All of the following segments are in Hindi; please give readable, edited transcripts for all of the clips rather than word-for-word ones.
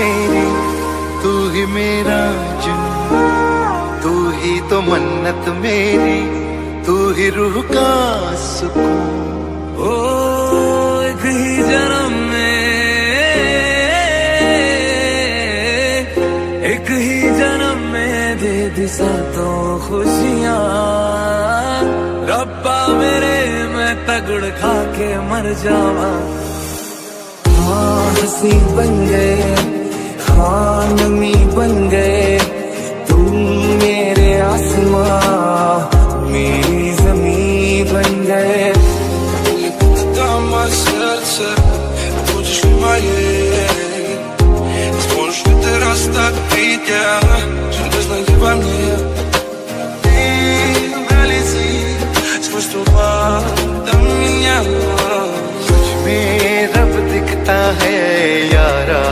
मेरी, तू ही मेरा जुनून, तू ही तो मन्नत मेरी, तू ही रूह का सुकून। ओ एक ही जन्म में, एक ही जन्म में दे दी तो खुशियाँ। रब्बा मेरे मैं तगड़ खा के मर जावा। हाँ हंसी बन गए, हाँ नमी बन गए, तुम मेरे आसमां मेरी ज़मीन बन गए। Сможешь ли ты растопить я, железные во мне? Ты пролети сквозь туман до меня. तुझ में रब दिखता है यारा,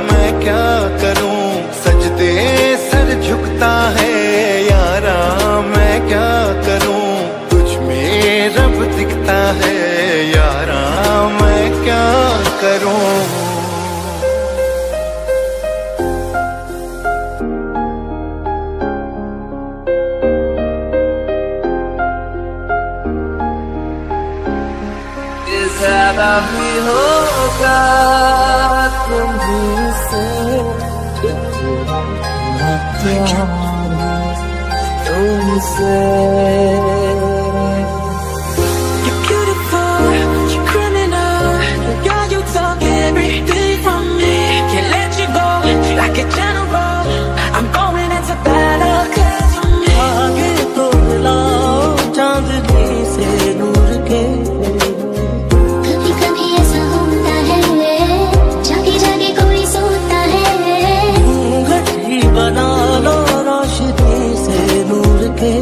मैं क्या करूं, सजदे सर झुकता है यारा, मैं क्या करूं। तुझ में रब दिखता है यारा, मैं क्या करूं। ज़्यादा भी होगा तुमसे, तुमसे। You're beautiful, you're criminal, girl you talk everything from me. Can't let you go like a general. I'm going into battle 'cause of me. आगे तो मिलाओ चांदनी से नूर के। कभी कभी ऐसा होता है, जागे जागे कोई सोता है। घूंघट ही बना लो रोशनी से नूर के।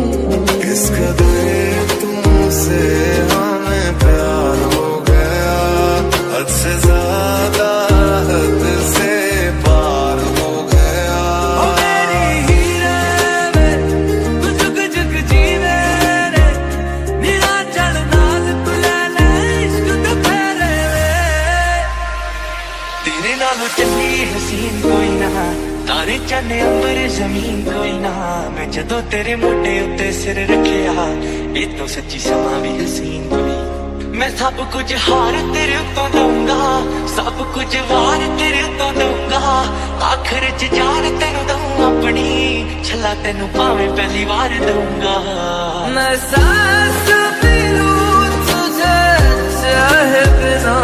किस कदर तुमसे हमें प्यार हो गया, हद से ज्यादा हद से पार हो गया। ओ मेरी हीरे में तू जुग जुग जीवे रे, नीला चढ़ नाल तू ले ले इश्क तो फेरे वे। तेरे नालों चंगी हसीन कोई ना, तारे चन्ने अंबर जमीन कोई ना। मैं जदों तेरे मोटे उत्ते सिर रखिया, ये तो सच्ची समा भी हसीन कोई। मैं सब कुछ हार तेरे उत्तों दूंगा, सब कुछ वार तेरे उत्तों दूंगा। आखिर च जान तेनू दूं अपनी, छला तेनू भावें पहली बार दूंगा। मैं सांस भी लूं तुझे चाहे बिना।